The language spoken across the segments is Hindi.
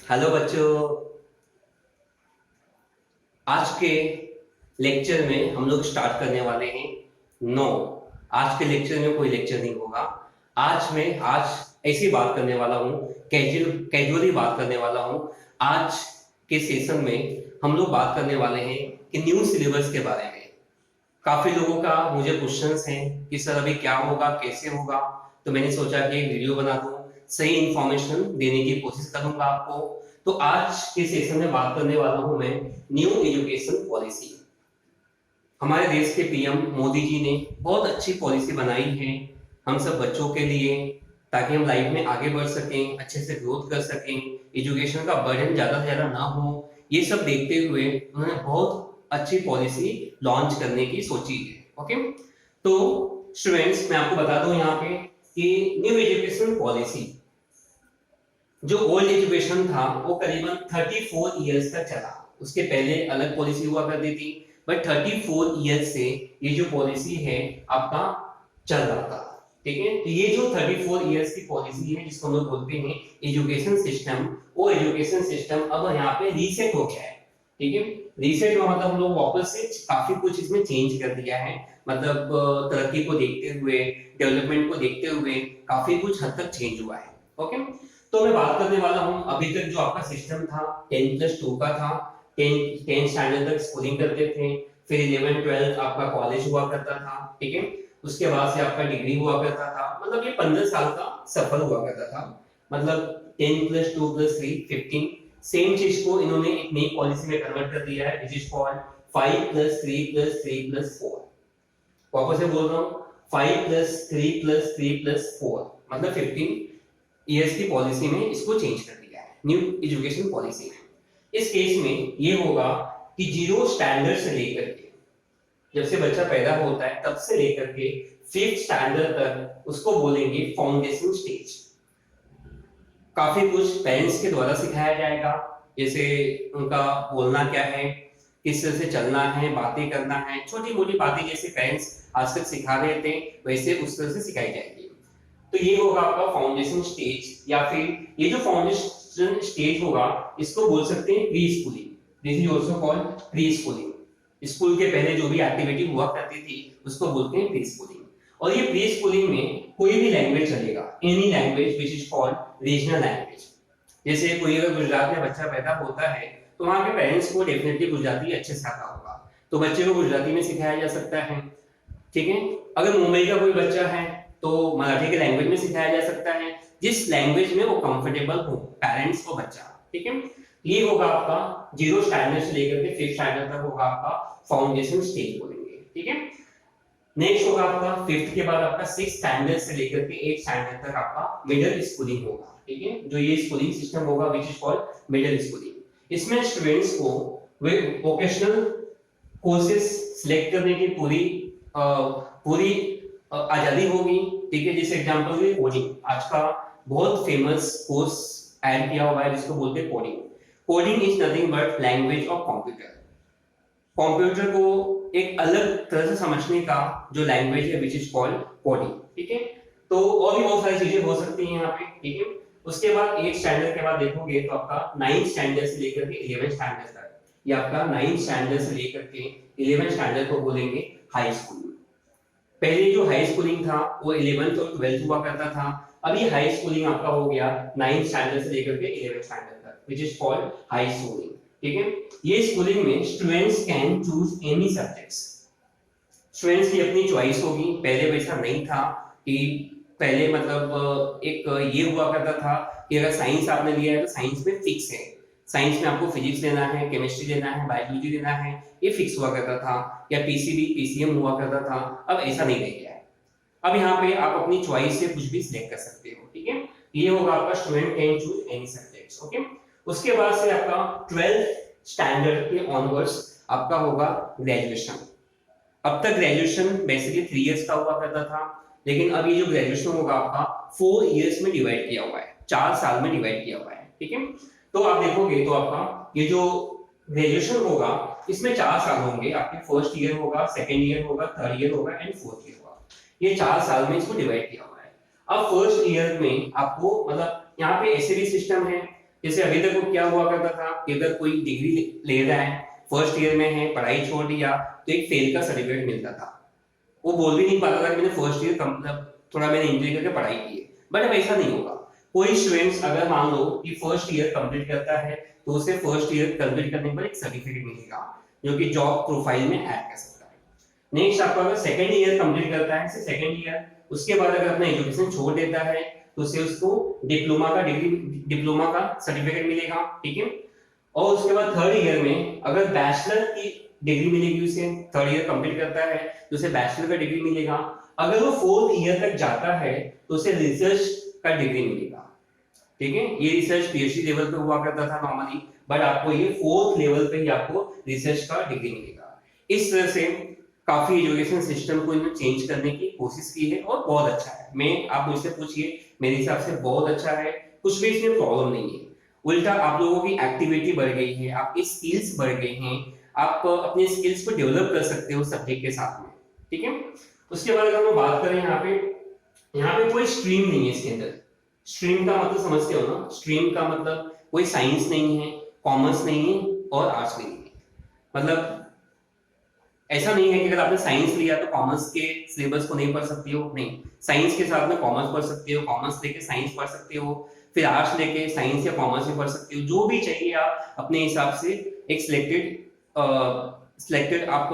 हेलो बच्चों। आज के लेक्चर में हम लोग स्टार्ट करने वाले हैं। नो, आज के लेक्चर में कोई लेक्चर नहीं होगा। आज ऐसी बात करने वाला हूँ, कैजुअली बात करने वाला हूँ। आज के सेशन में हम लोग बात करने वाले हैं कि न्यू सिलेबस के बारे में। काफी लोगों का मुझे क्वेश्चंस हैं कि सर अभी क्या होगा, कैसे होगा। तो मैंने सोचा कि एक वीडियो बना दूं, सही इंफॉर्मेशन देने की कोशिश करूंगा आपको। तो आज के सेशन में बात करने वाला हूं मैं न्यू एजुकेशन पॉलिसी। हमारे देश के पीएम मोदी जी ने बहुत अच्छी पॉलिसी बनाई है हम सब बच्चों के लिए, ताकि हम लाइफ में आगे बढ़ सकें, अच्छे से ग्रोथ कर सकें, एजुकेशन का बर्डन ज्यादा से ज्यादा ना हो। ये सब देखते हुए उन्होंने बहुत अच्छी पॉलिसी लॉन्च करने की सोची है। ओके, तो स्टूडेंट्स मैं आपको बता दूं यहाँ पे कि न्यू एजुकेशन पॉलिसी, जो ओल्ड एजुकेशन था वो करीबन 34 इयर्स तक चला। उसके पहले अलग पॉलिसी हुआ करती थी, बट 34 इयर्स से ये जो पॉलिसी है आपका चल रहा था। ठीक है, तो ये जो 34 इयर्स की पॉलिसी है जिसको हम लोग बोलते हैं एजुकेशन सिस्टम, वो एजुकेशन सिस्टम अब यहाँ पे रीसेट हो गया है। ठीक है, रीसेट का मतलब हम लोग वापस से काफी कुछ इसमें चेंज कर दिया है। मतलब तरक्की को देखते हुए, डेवलपमेंट को देखते हुए काफी कुछ हद तक चेंज हुआ है। ओके, तो मैं बात करने वाला हूँ अभी तक जो आपका सिस्टम था 10+2 का था। 10 स्टैंडर्ड तक स्कूलिंग करते थे, फिर 11 12 आपका कॉलेज हुआ करता था। ठीक है, उसके बाद से आपका डिग्री हुआ करता था। मतलब ये 15 साल का सफर हुआ करता था। मतलब 10+2+3 15। सेम चीज को इन्होंने एक नई पॉलिसी में कन्वर्ट कर दिया है, विच इज कॉल्ड 5+3+3+4। वापस से बोल रहा हूँ, 5+3+3+4 मतलब 15 ईयर्स की पॉलिसी में इसको चेंज कर दिया है न्यू एजुकेशन पॉलिसी में। इस केस में ये होगा कि जीरो स्टैंडर्ड से लेकर के, जब से बच्चा पैदा होता है तब से लेकर के 5th स्टैंडर्ड तक उसको बोलेंगे फाउंडेशन स्टेज। काफी कुछ पेरेंट्स के द्वारा सिखाया जाएगा, जैसे उनका बोलना क्या है, किस तरह से चलना है, बातें करना है, छोटी मोटी बातें जैसे पेरेंट्स आज तक सिखा रहे थे वैसे उस तरह से सिखाई जाएगी। तो ये होगा आपका फाउंडेशन स्टेज, या फिर ये जो फाउंडेशन स्टेज होगा इसको बोल सकते हैं pre schooling. This is also called pre schooling. School के पहले जो भी एक्टिविटी हुआ करती थी उसको बोलते हैं प्री स्कूलिंग। और ये प्री स्कूलिंग में कोई भी लैंग्वेज चलेगा, any language which is called regional language. जैसे कोई अगर गुजरात में बच्चा पैदा होता है तो वहां के पेरेंट्स को डेफिनेटली गुजराती अच्छे से आता होगा, तो बच्चे को गुजराती में सिखाया जा सकता है। ठीक है, अगर मुंबई का कोई बच्चा है तो मराठी के लैंग्वेज में सिखाया जा सकता है, जिस लैंग्वेज में वो कंफर्टेबल हो पेरेंट्स को बच्चा। ठीक है, ये होगा आपका जीरो स्टैंडर्ड से लेकर के 5th स्टैंडर्ड तक होगा आपका फाउंडेशन स्टेज बोलेंगे। ठीक है, नेक्स्ट होगा आपका 5th के बाद आपका 6th स्टैंडर्ड से लेकर के 8th स्टैंडर्ड तक आपका मिडिल स्कूलिंग होगा। ठीक है, जो ये स्कूलिंग सिस्टम होगा which is called middle schooling. इसमें स्टूडेंट्स को वे वोकेशनल कोर्सेज सिलेक्ट करने की पूरी आजादी होगी। ठीक है, जैसे एग्जांपल में कोडिंग, आज का बहुत फेमस कोर्स ऐड किया हुआ है जिसको बोलते हैं coding. Coding is nothing but language of computer. Computer को एक अलग तरह से समझने का जो लैंग्वेज है विच इज कॉल्ड कोडिंग। ठीक है, तो और भी बहुत सारी चीजें हो सकती हैं यहाँ पे। ठीक है, उसके बाद 8th स्टैंडर्ड के बाद देखोगे तो आपका 9th स्टैंडर्ड से लेकर के 11th स्टैंडर्ड तक, ये आपका 9th स्टैंडर्ड से लेकर के 11th स्टैंडर्ड को बोलेंगे हाई स्कूल। पहले जो हाई स्कूलिंग था वो 11th और 12th हुआ करता था। अभी हाई स्कूलिंग आपका हो गया 9th स्टैंडर्ड से लेकर के 11th स्टैंडर्ड तक, which is called high schooling. ठीक है, ये स्कूलिंग में students can choose any subjects. Students की अपनी चॉइस होगी। पहले वैसा नहीं था कि पहले मतलब एक ये हुआ करता था कि अगर साइंस आपने लिया है तो साइंस में फिक्स है, साइंस में आपको फिजिक्स लेना है, केमिस्ट्री लेना है, बायोलॉजी लेना है, ये फिक्स हुआ करता था, या पीसीबी पीसीएम हुआ करता था। अब ऐसा नहीं रह गया है। अब यहाँ पे आप अपनी चॉइस से कुछ भी सिलेक्ट कर सकते हो। ठीक है, ये होगा आपका student can choose any subjects. Okay, उसके बाद से आपका 12th स्टैंडर्ड के ऑनवर्ड्स आपका होगा ग्रेजुएशन। अब तक ग्रेजुएशन बेसिकली 3 इयर्स का हुआ करता था, लेकिन अब ये जो ग्रेजुएशन होगा आपका 4 इयर्स में डिवाइड किया हुआ है, 4 साल में डिवाइड किया हुआ है। ठीक है, तो आप देखोगे तो आपका ये जो ग्रेजुएशन होगा इसमें 4 साल होंगे आपके। फर्स्ट ईयर होगा, सेकंड ईयर होगा, थर्ड ईयर होगा एंड फोर्थ ईयर होगा। ये 4 साल में इसको डिवाइड किया हुआ है। अब फर्स्ट ईयर में आपको मतलब यहाँ पे ऐसे भी सिस्टम है, जैसे अभी तक वो क्या हुआ करता था कि अगर कोई डिग्री ले रहा है, फर्स्ट ईयर में है, पढ़ाई छोड़ दिया, तो एक फेल का सर्टिफिकेट मिलता था। वो बोल भी नहीं पाता था कि मैंने फर्स्ट ईयर मतलब थोड़ा मैंने एंजॉय करके पढ़ाई की है। बट अब ऐसा नहीं होगा। कोई स्टूडेंट्स अगर मान लो कि फर्स्ट ईयर कंप्लीट करता है, तो उसे फर्स्ट ईयर कंप्लीट करने पर एक सर्टिफिकेट मिलेगा जो कि जॉब प्रोफाइल में ऐड कर सकता है। नेक्स्ट आपका अगर सेकंड ईयर कंप्लीट करता है, सेकंड ईयर, उसके बाद अगर अपना एजुकेशन छोड़ देता है, तो उसे उसको डिप्लोमा का सर्टिफिकेट मिलेगा, ठीक है। और उसके बाद थर्ड ईयर में अगर बैचलर की डिग्री मिलेगी उसे, थर्ड ईयर कंप्लीट करता है तो उसे बैचलर का डिग्री मिलेगा। अगर वो फोर्थ ईयर तक जाता है तो उसे रिसर्च का डिग्री मिलेगा, ठीक है। ये रिसर्च पीएचडी लेवल पे हुआ करता था नॉर्मली, बट आपको ये फोर्थ लेवल पे ही आपको रिसर्च का डिग्री मिलेगा। इस तरह से काफी एजुकेशन सिस्टम को इन्होंने चेंज करने की कोशिश की है और बहुत अच्छा है। मैं आप मुझसे पूछिए, मेरे हिसाब से बहुत अच्छा है, कुछ भी इसमें प्रॉब्लम नहीं है। उल्टा आप लोगों की एक्टिविटी बढ़ गई है, आपकी स्किल्स बढ़ गई हैं, आप अपने स्किल्स को डेवलप कर सकते हो सब्जेक्ट के साथ में, ठीक है। उसके बाद अगर हम बात करें यहाँ पे कोई स्ट्रीम नहीं है इसके अंदर। स्ट्रीम का मतलब समझते हो ना, स्ट्रीम का मतलब कोई साइंस नहीं है, कॉमर्स नहीं है और आर्ट्स नहीं है। मतलब ऐसा नहीं है कि अगर आपने साइंस लिया तो कॉमर्स के सिलेबस को नहीं पढ़ सकते हो, नहीं, साइंस के साथ में कॉमर्स पढ़ सकते हो, कॉमर्स लेके साइंस पढ़ सकते हो, फिर आर्ट्स लेके साइंस या कॉमर्स में पढ़ सकते हो। जो भी चाहिए आप अपने हिसाब से एक सिलेक्टेड आप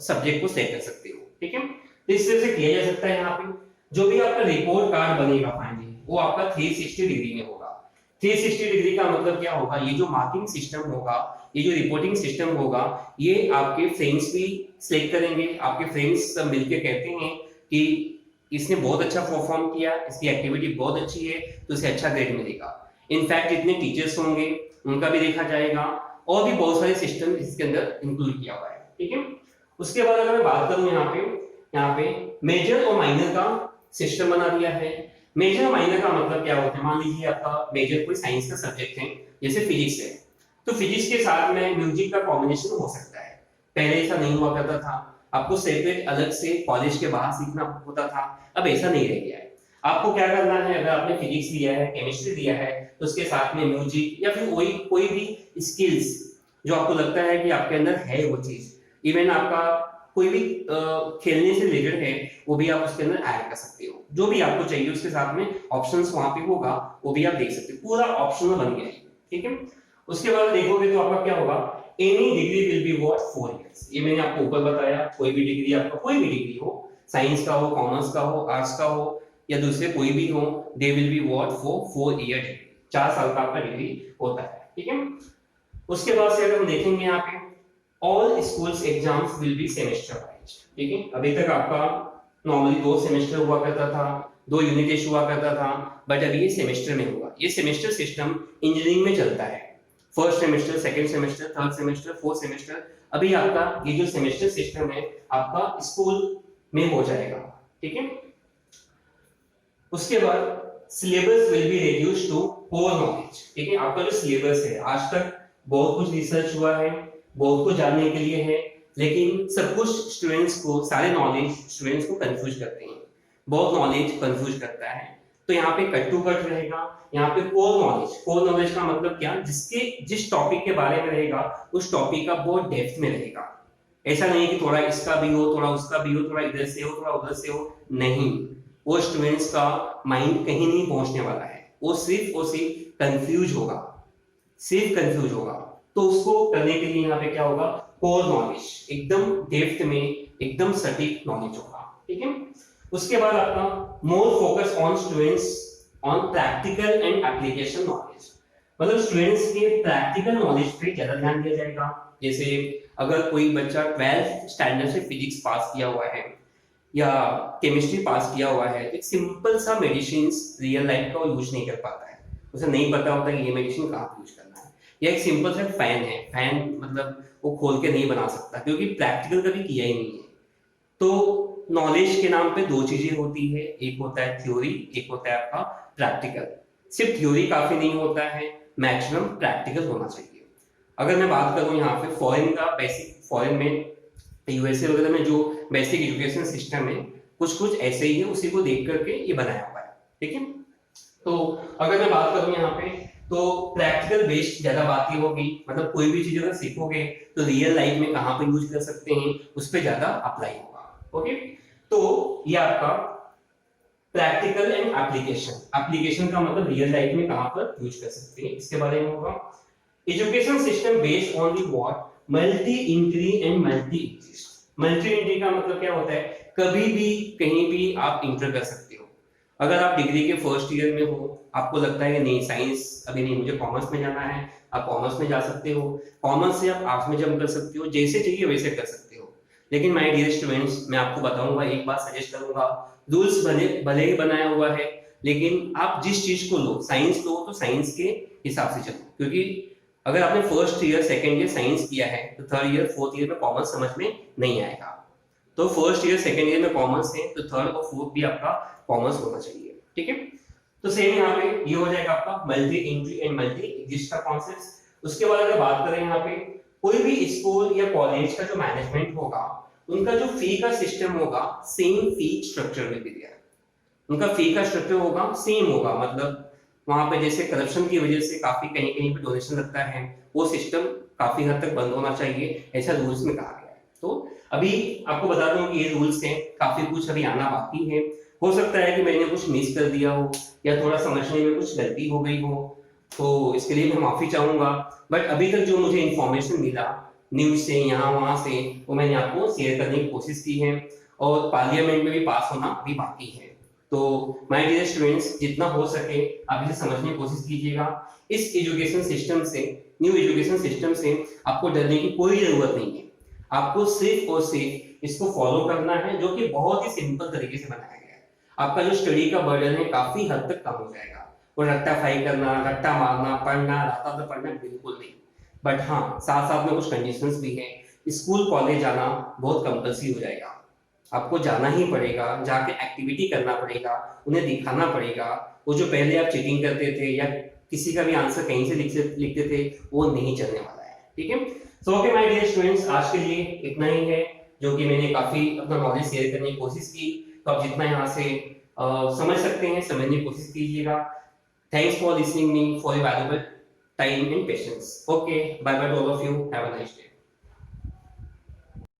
सब्जेक्ट को सिलेक्ट कर सकते हो, ठीक है। तो इस तरह से किया जा सकता है। यहाँ पे जो भी आपका रिपोर्ट कार्ड बनेगा फाइनली, वो आपका 360 डिग्री में होगा। 360 डिग्री का मतलब क्या होगा, ये जो मार्किंग सिस्टम होगा, ये जो रिपोर्टिंग सिस्टम होगा, ये आपके फ्रेंड्स भी सिलेक्ट करेंगे। आपके फ्रेंड्स सब मिलके कहते हैं कि इसने बहुत अच्छा परफॉर्म किया, इसकी एक्टिविटी बहुत अच्छी है, तो इसे अच्छा ग्रेड मिलेगा। इनफैक्ट जितने टीचर्स होंगे उनका भी देखा जाएगा, और भी बहुत सारे सिस्टम इसके अंदर इंक्लूड किया हुआ है, ठीक है। उसके बाद अगर मैं बात करूं यहाँ पे मेजर और माइनर का सिस्टम बना दिया है। मेजर और माइनर का मतलब क्या होता है, मान लीजिए आपका मेजर कोई साइंस का सब्जेक्ट है, जैसे फिजिक्स है, तो फिजिक्स के साथ में म्यूजिक का कॉम्बिनेशन हो सकता है। पहले ऐसा नहीं हुआ करता था, आपको सेपरेट अलग से कॉलेज के बाहर सीखना होता था, अब ऐसा नहीं रह गया है। आपको क्या करना है, अगर आपने फिजिक्स लिया है, केमिस्ट्री लिया है, तो उसके साथ में म्यूजिक या फिर कोई भी स्किल्स जो आपको लगता है कि आपके अंदर है वो चीज, इवन आपका कोई भी खेलने से रिलेटेड है, वो भी आप उसके अंदर ऐड कर सकते हो। जो भी आपको चाहिए उसके साथ में ऑप्शंस वहां पे होगा, वो भी आप देख सकते हो। पूरा ऑप्शनल बन गया है, ठीक है। उसके बाद देखोगे तो आपका क्या होगा, any degree will be what 4 years. ये मैंने आपको ऊपर बताया, कोई भी डिग्री, आपका कोई भी डिग्री हो, साइंस का हो, कॉमर्स का हो, आर्ट्स का हो या दूसरे कोई भी हो, they will be what for 4 year degree. 4 साल का आपका डिग्री होता है, ठीक है। उसके बाद से अगर हम देखेंगे यहाँ पे, all schools exams will be semester wise, ठीक है। अभी तक आपका नॉर्मली 2 सेमेस्टर हुआ करता था, 2 यूनिट टेस्ट हुआ करता था, बट अभी ये सेमेस्टर में होगा। ये सेमेस्टर सिस्टम इंजीनियरिंग में चलता है, first semester, second semester, third semester, fourth semester. अभी आपका ये जो सेमेस्टर सिस्टम है आपका स्कूल में हो जाएगा, ठीक है। उसके बाद syllabus will be reduced to core knowledge, ठीक है। आपका जो सिलेबस है, आज तक बहुत कुछ रिसर्च हुआ है, बहुत कुछ जानने के लिए है, लेकिन सब कुछ स्टूडेंट्स को, सारे नॉलेज स्टूडेंट्स को कंफ्यूज करते हैं, बहुत नॉलेज कंफ्यूज करता है। तो यहाँ पे कट टू कट रहेगा। यहाँ पे कोर नॉलेज का मतलब क्या, जिस टॉपिक के बारे में रहेगा उस टॉपिक का बहुत डेप्थ में रहेगा। ऐसा नहीं कि थोड़ा इसका भी हो, थोड़ा उसका भी हो, थोड़ा इधर से हो, थोड़ा उधर से हो, नहीं। वो स्टूडेंट्स का माइंड कहीं नहीं पहुंचने वाला है, वो सिर्फ और सिर्फ कंफ्यूज होगा। तो उसको करने के लिए यहाँ पे क्या होगा, कोर नॉलेज, एकदम डेप्थ में, एकदम सटीक नॉलेज होगा, ठीक है। उसके बाद आपका more focus on students on practical and application knowledge, मतलब स्टूडेंट्स के प्रैक्टिकल नॉलेज पे ज्यादा ध्यान दिया जाएगा। जैसे अगर कोई बच्चा 12th स्टैंडर्ड से फिजिक्स पास किया हुआ है या केमिस्ट्री पास किया हुआ है, एक सिंपल सा मेडिसिन रियल लाइफ का यूज नहीं कर पाता है, उसे नहीं पता होता कि ये मेडिसिन कहाँ यूज करना है, या एक सिंपल सा फैन है, फैन मतलब वो खोल के नहीं बना सकता क्योंकि प्रैक्टिकल कभी किया ही नहीं है। तो नॉलेज के नाम पे 2 चीजें होती है, एक होता है थ्योरी, एक होता है आपका प्रैक्टिकल। सिर्फ थ्योरी काफी नहीं होता है, मैक्सिमम प्रैक्टिकल होना चाहिए। अगर मैं बात करूं यहाँ पे फॉरेन का, बेसिक फॉरेन में यूएसए वगैरह में जो बेसिक एजुकेशन सिस्टम है कुछ ऐसे ही है, उसी को देख करके ये बनाया हुआ है, ठीक है। तो अगर मैं बात करूं यहाँ पे तो प्रैक्टिकल बेस्ड ज्यादा बातें होगी, मतलब कोई भी चीज अगर सीखोगे तो रियल लाइफ में कहाँ पे यूज कर सकते हैं उस पर ज्यादा अप्लाई होगा। ओके, तो ये आपका प्रैक्टिकल एंड एप्लीकेशन, एप्लीकेशन का मतलब रियल लाइफ में कहाँ पर यूज कर सकते हैं इसके बारे में होगा। Education system based on the what multi entry and multi exist. Multi entry का मतलब क्या होता है, कभी भी कहीं भी आप इंटर कर सकते हो। अगर आप डिग्री के फर्स्ट ईयर में हो, आपको लगता है कि नहीं साइंस अभी नहीं, मुझे कॉमर्स में जाना है, आप कॉमर्स में जा सकते हो। कॉमर्स से आप आर्ट्स में जंप कर सकते हो, जैसे चाहिए वैसे कर सकते हो। लेकिन माय डियर स्टूडेंट्स, मैं आपको बताऊंगा, एक बात सजेस्ट करूंगा, रूल्स भले ही बनाया हुआ है, लेकिन आप जिस चीज को लो, साइंस लो तो साइंस के हिसाब से चलो। क्योंकि अगर आपने first year second year science किया है तो थर्ड ईयर फोर्थ ईयर में कॉमर्स समझ में नहीं आएगा। तो फर्स्ट ईयर सेकंड ईयर में कॉमर्स है तो थर्ड और फोर्थ भी आपका कॉमर्स होना चाहिए, ठीक है। तो सेम यहाँ पे ये हो जाएगा आपका multi entry and multi exist का कॉन्सेप्ट। उसके बाद अगर बात करें यहाँ पे, कोई भी स्कूल या कॉलेज का जो मैनेजमेंट होगा, उनका जो फी का सिस्टम होगा सेम फी स्ट्रक्चर में भी दिया है। उनका फी का स्ट्रक्चर होगा सेम होगा, मतलब वहां पे जैसे करप्शन की वजह से काफी कहीं कहीं पे डोनेशन लगता है, वो सिस्टम काफी हद तक बंद होना चाहिए, ऐसा रूल्स में कहा गया है। तो अभी आपको बता दूं कि ये रूल्स हैं, काफी कुछ अभी आना बाकी है। हो सकता है कि मैंने कुछ मिस कर दिया हो या थोड़ा समझने में कुछ गलती हो गई हो, तो इसके लिए मैं माफी चाहूंगा। बट अभी तक जो मुझे इंफॉर्मेशन मिला न्यूज से यहाँ वहां से, वो मैंने आपको शेयर करने की कोशिश की है। और पार्लियामेंट में भी पास होना अभी बाकी है। तो माय डियर स्टूडेंट्स, जितना हो सके आप इसे समझने की कोशिश कीजिएगा। इस एजुकेशन सिस्टम से, न्यू एजुकेशन सिस्टम से आपको डरने की कोई जरूरत नहीं है। आपको सिर्फ और सिर्फ इसको फॉलो करना है, जो कि बहुत ही सिंपल तरीके से बनाया गया है। आपका जो स्टडी का बर्डन है काफी हद तक कम हो जाएगा। और रट्टा फाई करना, रट्टा मारना, पढ़ना, राता पढ़ना बिल्कुल नहीं। बट हाँ, साथ साथ में कुछ कंडीशंस भी हैं। स्कूल कॉलेज जाना बहुत कंपल्सरी हो जाएगा, आपको जाना ही पड़ेगा, जाके एक्टिविटी करना पड़ेगा, उन्हें दिखाना पड़ेगा। वो जो पहले आप चीटिंग करते थे या किसी का भी आंसर कहीं से लिखते थे, वो नहीं चलने वाला है, ठीक है। So okay my dear students, आज के लिए इतना ही है, जो कि मैंने काफी अपना नॉलेज शेयर करने की कोशिश की। तो आप जितना यहाँ से समझ सकते हैं समझने की कोशिश कीजिएगा। Thanks for listening me, for your valuable time and patience. Okay, bye bye to all of you, have a nice day.